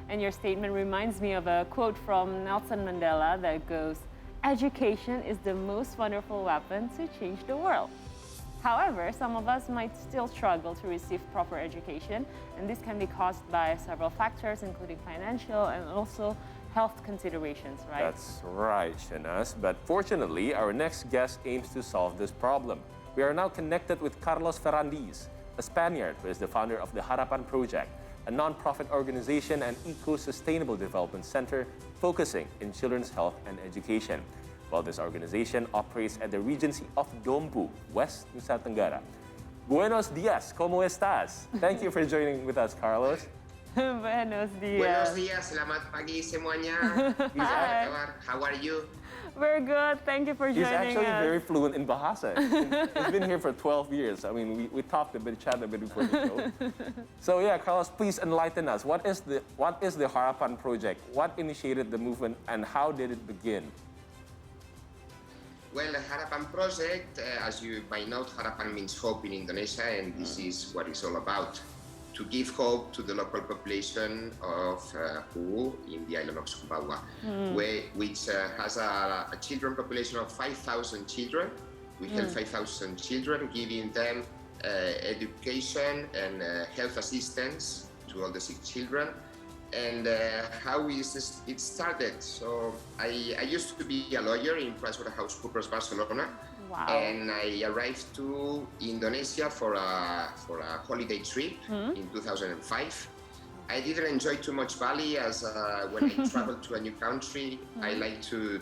And your statement reminds me of a quote from Nelson Mandela that goes, "Education is the most wonderful weapon to change the world." However, some of us might still struggle to receive proper education, and this can be caused by several factors, including financial and also health considerations, right? That's right, Shanas. But fortunately, our next guest aims to solve this problem. We are now connected with Carlos Ferrandiz, a Spaniard who is the founder of the Harapan Project, a non-profit organization and eco-sustainable development center focusing in children's health and education. Well, this organization operates at the Regency of Dompu, West Nusa Tenggara. Buenos dias, ¿cómo estás? Thank you for joining with us, Carlos. Buenos dias. Buenos dias, selamat pagi semuanya. Hi. How are you? We're good. Thank you for He's joining actually us. very fluent in Bahasa. He's been here for 12 years. I mean, we talked a bit, chatted a bit before the show. So yeah, Carlos, please enlighten us. What is the Harapan Project? What initiated the movement and how did it begin? Well, the Harapan project, as you might know, Harapan means hope in Indonesia, and this is what it's all about. To give hope to the local population of Uu in the island of Sumbawa, which has a children population of 5,000 children. We help 5,000 children, giving them education and health assistance to all the sick children. And how is it started? So I used to be a lawyer in PricewaterhouseCoopers Barcelona. Wow. And I arrived to Indonesia for a holiday trip in 2005. I didn't enjoy too much Bali as when I travel to a new country, I like to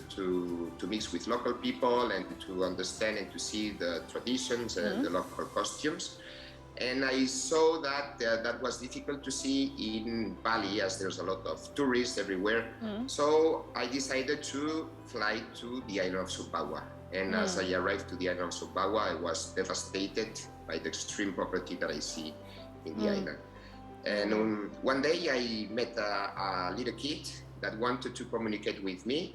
mix with local people and to understand and to see the traditions and the local costumes. And I saw that that was difficult to see in Bali as there's a lot of tourists everywhere. So I decided to fly to the island of Sumbawa. And as I arrived to the island of Sumbawa, I was devastated by the extreme poverty that I see in the island. And one day I met a little kid that wanted to communicate with me.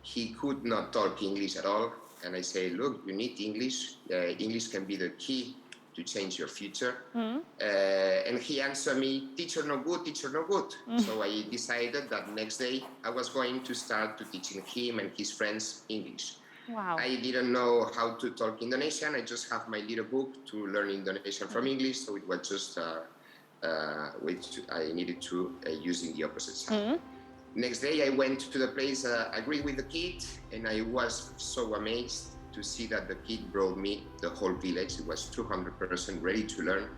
He could not talk English at all. And I say, look, you need English. English can be the key to change your future. And he answered me, teacher no good, teacher no good. So I decided that next day I was going to start to teaching him and his friends English. Wow. I didn't know how to talk Indonesian. I just have my little book to learn Indonesian from English. So it was just which I needed to use in the opposite side. Next day I went to the place, agreed with the kid, and I was so amazed to see that the kid brought me the whole village. It was 200% ready to learn.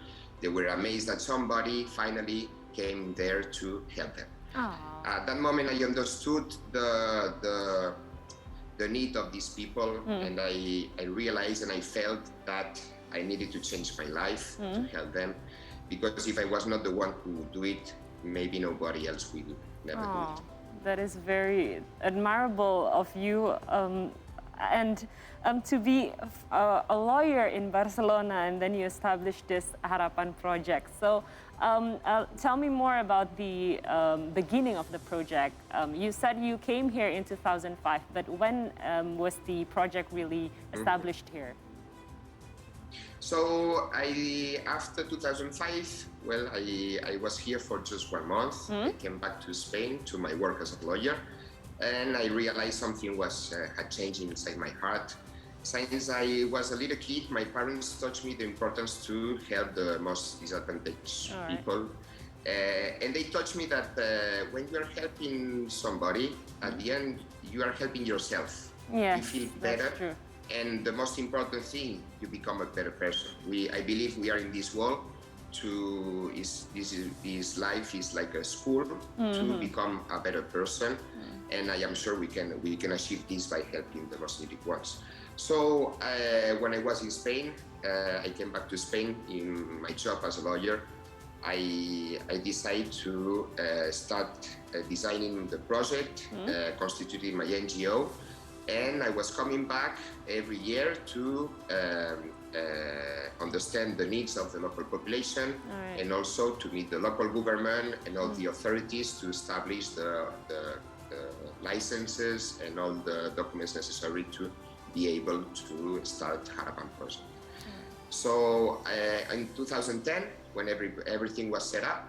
They were amazed that somebody finally came there to help them. At that moment, I understood the need of these people, and I realized and I felt that I needed to change my life to help them, because if I was not the one who would do it, maybe nobody else will never do it. That is very admirable of you. And to be a lawyer in Barcelona, and then you established this Harapan project. So tell me more about the beginning of the project. You said you came here in 2005, but when was the project really established here? So after 2005, well, I was here for just 1 month. I came back to Spain to my work as a lawyer. And I realized something had changed inside my heart. Since I was a little kid, my parents taught me the importance to help the most disadvantaged people. And they taught me that when you are helping somebody, at the end, you are helping yourself. Yes, you feel better. That's true. And the most important thing, you become a better person. I believe we are in this world this life is like a school to become a better person. And I am sure we can achieve this by helping the most needy ones. So when I was in Spain, I came back to Spain in my job as a lawyer. I decided to start designing the project, constituting my NGO, and I was coming back every year to understand the needs of the local population, and also to meet the local government and all the authorities to establish the licenses and all the documents necessary to be able to start Harapan project. So in 2010, when everything was set up,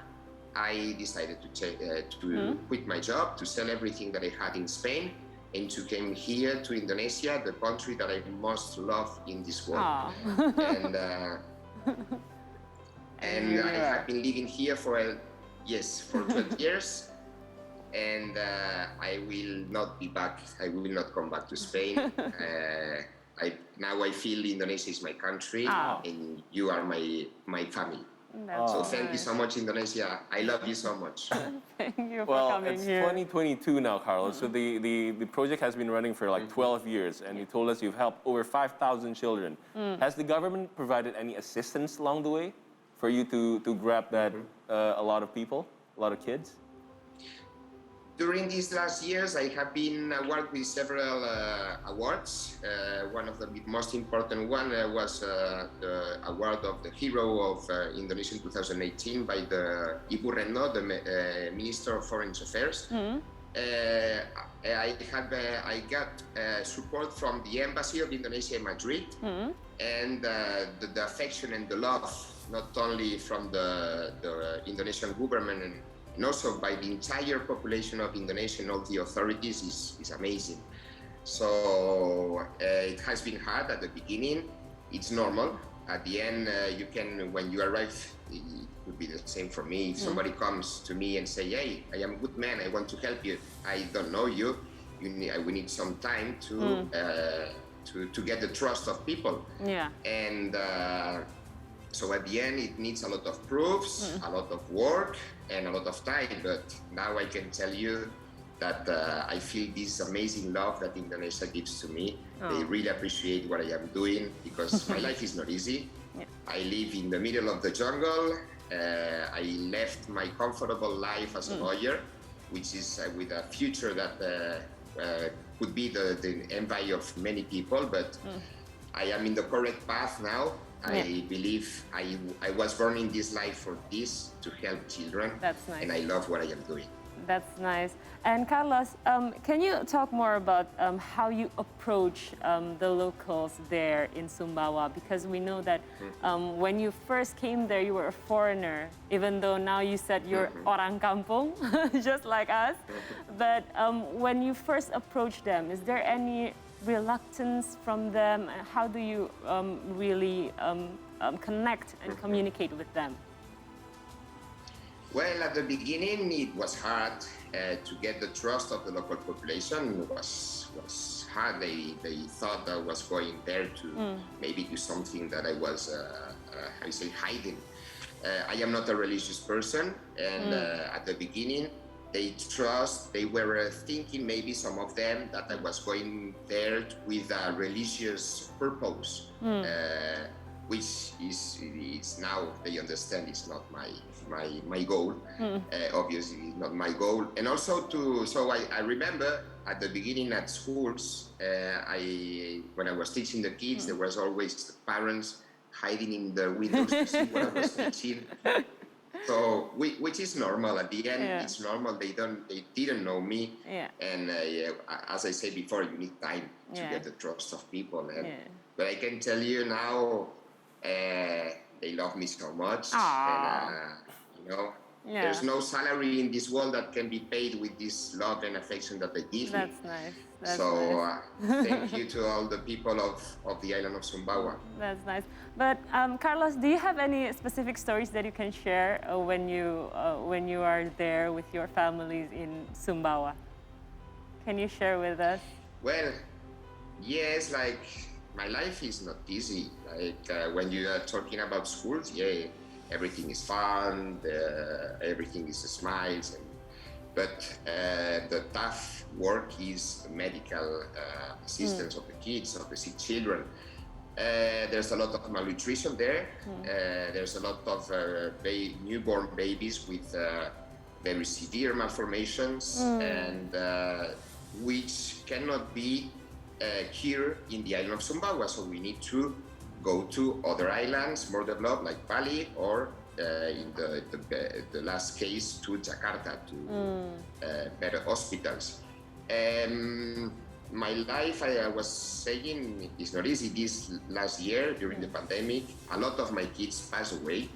I decided to quit my job, to sell everything that I had in Spain, and to come here to Indonesia, the country that I most love in this world. And I have been living here for 12 years. And I will not be back. I will not come back to Spain. Now I feel Indonesia is my country, and you are my family. So thank you so much, Indonesia. I love you so much. Thank you for coming here. Well, it's 2022 now, Carlos. So the project has been running for like 12 years, and you told us you've helped over 5,000 children. Has the government provided any assistance along the way for you to grab that a lot of people, a lot of kids? During these last years, I have been awarded with several awards. One of the most important one was the award of the Hero of Indonesia 2018 by the Ibu Retno, the Minister of Foreign Affairs. I got support from the Embassy of Indonesia in Madrid, and the affection and the love, not only from the Indonesian government and also by the entire population of Indonesia and all the authorities is amazing. So it has been hard at the beginning. It's normal. At the end, you can, when you arrive, it would be the same for me. If somebody comes to me and say, "Hey, I am a good man, I want to help you. I don't know you. We need some time to get the trust of people." Yeah. And so at the end, it needs a lot of proofs, a lot of work, and a lot of time. But now I can tell you that I feel this amazing love that Indonesia gives to me. They really appreciate what I am doing, because my life is not easy. Yeah. I live in the middle of the jungle. I left my comfortable life as a lawyer, which is with a future that could be the envy of many people. But I am in the correct path now. I believe I was born in this life for this, to help children. That's nice. And I love what I am doing. That's nice. And Carlos, can you talk more about how you approach the locals there in Sumbawa? Because we know that when you first came there, you were a foreigner, even though now you said you're orang kampung, just like us. But when you first approached them, is there any reluctance from them? How do you really connect and communicate with them? Well, at the beginning, it was hard to get the trust of the local population. It was hard. They thought I was going there to maybe do something that I was, hiding. I am not a religious person, and at the beginning, they were thinking, maybe some of them, that I was going there with a religious purpose, which is now they understand it's not my goal. Obviously, not my goal. And also I remember at the beginning at schools, when I was teaching the kids, there was always parents hiding in the windows to see what I was teaching. So, which is normal. At the end, it's normal. They didn't know me, and as I said before, you need time to get the trust of people. But I can tell you now, they love me so much, and there's no salary in this world that can be paid with this love and affection that they give me. That's nice. Thank you to all the people of the island of Sumbawa. That's nice. But Carlos, do you have any specific stories that you can share when you are there with your families in Sumbawa? Can you share with us? Well, yes, like my life is not easy. Like when you are talking about schools, everything is fun, everything is smiles, but the tough work is medical assistance of the kids, of the sick children. There's a lot of malnutrition there. There's a lot of newborn babies with very severe malformations, and which cannot be here in the island of Sumbawa. So we need to go to other islands, more developed, like Bali, or in the last case, to Jakarta, to better hospitals. My life, I was saying, is not easy. This last year, during the pandemic, a lot of my kids passed away.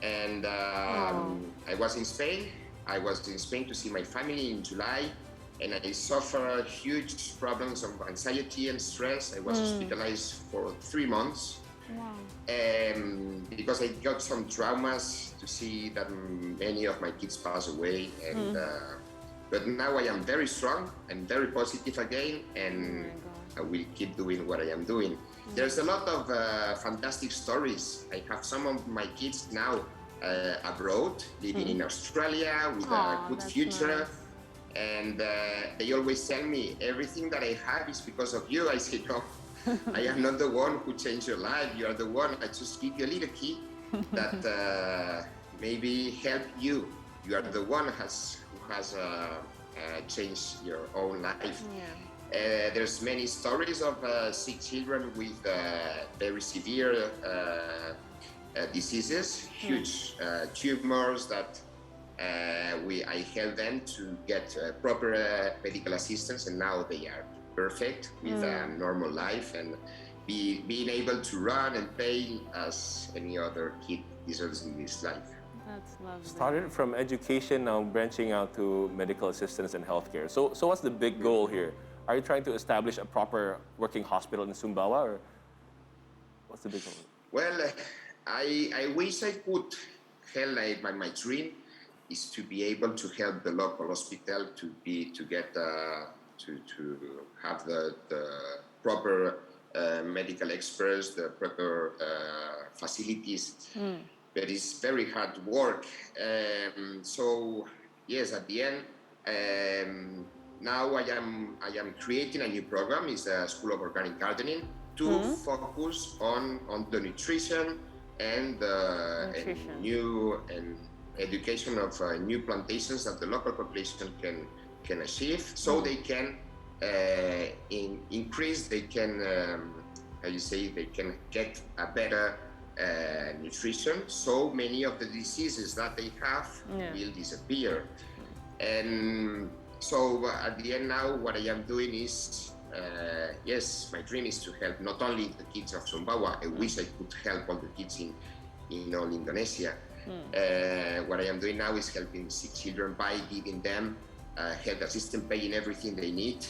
And I was in Spain. I was in Spain to see my family in July, and I suffered huge problems of anxiety and stress. I was hospitalized for 3 months. Wow. Because I got some traumas to see that many of my kids pass away, and but now I am very strong and very positive again, and I will keep doing what I am doing. There's a lot of fantastic stories. I have some of my kids now abroad, living in Australia with a good future. Nice. And they always tell me, everything that I have is because of you. I say, no, I am not the one who changed your life. You are the one. I just give you a little key that maybe help you. You are the one who has changed your own life. Yeah. There's many stories of sick children with very severe diseases, huge tumors that I help them to get proper medical assistance, and now they are perfect with a normal life and being able to run and play as any other kid deserves in this life. That's lovely. Started from education, now branching out to medical assistance and healthcare. So what's the big goal here? Are you trying to establish a proper working hospital in Sumbawa, or what's the big goal? Well, I wish I could help. My dream is to be able to help the local hospital to have the proper medical experts, the proper facilities. But it's very hard work. So yes, at the end, now I am creating a new program. It's a School of Organic Gardening to focus on the nutrition and education of new plantations that the local population can achieve, so they can increase. They can they can get a better nutrition. So many of the diseases that they have will disappear. And so at the end now, what I am doing is, yes, my dream is to help not only the kids of Sumbawa. I wish I could help all the kids in all Indonesia. What I am doing now is helping sick children by giving them health assistance, paying everything they need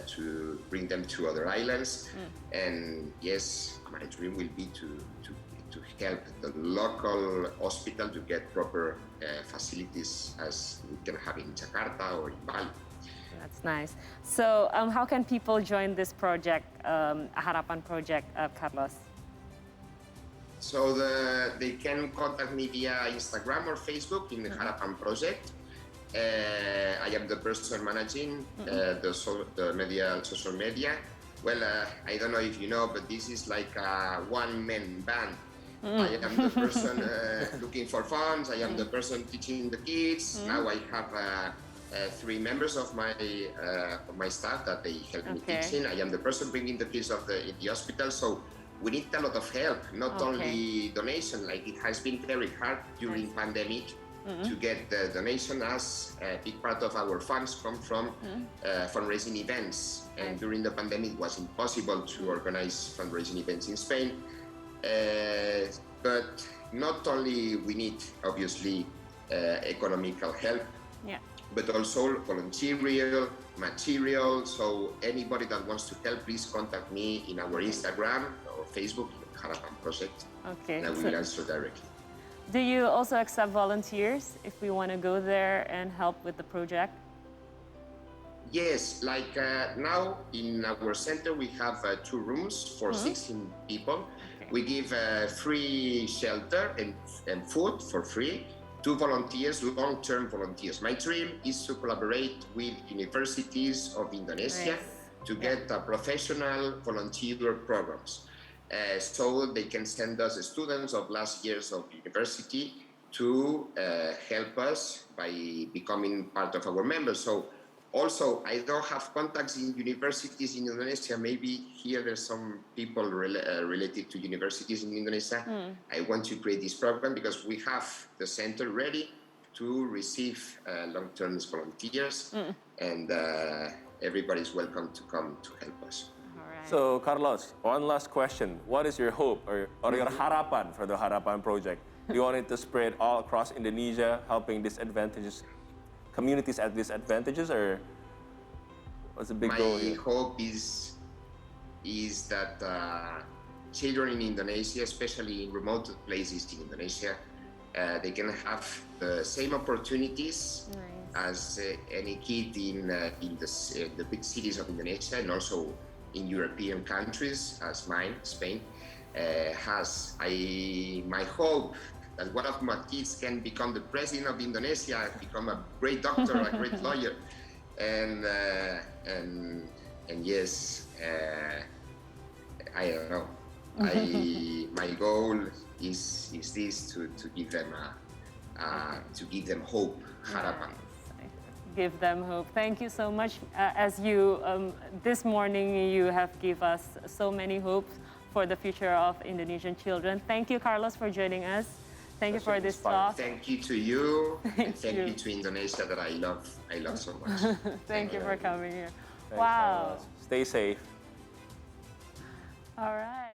to bring them to other islands. And yes, my dream will be to help the local hospital to get proper facilities as we can have in Jakarta or in Bali. That's nice. So how can people join this project, Harapan project, Carlos? So they can contact me via Instagram or Facebook in the Harapan project. I am the person managing the social media. Well, I don't know if you know, but this is like a one-man band. I am the person looking for funds. I am the person teaching the kids. Now I have 3 members of my staff that they help me teaching. I am the person bringing the kids in the hospital. So we need a lot of help, not only donation. Like it has been very hard during pandemic to get the donation, as a big part of our funds come from fundraising events. And during the pandemic, it was impossible to organize fundraising events in Spain. But not only we need, obviously, economical help, but also volunteerial, material. So anybody that wants to help, please contact me in our Instagram or Facebook, Harapan Project, and I will answer directly. Do you also accept volunteers if we want to go there and help with the project? Yes, like now in our center we have 2 rooms for 16 people. We give free shelter and food for free to volunteers, long-term volunteers. My dream is to collaborate with universities of Indonesia to get professional volunteer programs. So they can send us students of last years of university to help us by becoming part of our members. So also, I don't have contacts in universities in Indonesia. Maybe here there's some people related to universities in Indonesia. I want to create this program because we have the center ready to receive long-term volunteers, and everybody's welcome to come to help us. So, Carlos, one last question. What is your hope or your harapan for the Harapan project? Do you want it to spread all across Indonesia, helping communities at disadvantages, or what's the big goal here? My hope is that children in Indonesia, especially in remote places in Indonesia, they can have the same opportunities as any kid in the big cities of Indonesia, and also in European countries as mine, Spain, has. My hope that one of my kids can become the president of Indonesia, become a great doctor, a great lawyer, and yes, I don't know. My goal is this to give them hope. Harapan. Give them hope. Thank you so much. As you this morning, you have give us so many hopes for the future of Indonesian children. Thank you, Carlos, for joining us. Thank you for this talk. Thank you to you, and thank you to Indonesia that I love so much. Thank you for coming here. Thanks, Wow. Carlos. Stay safe. All right.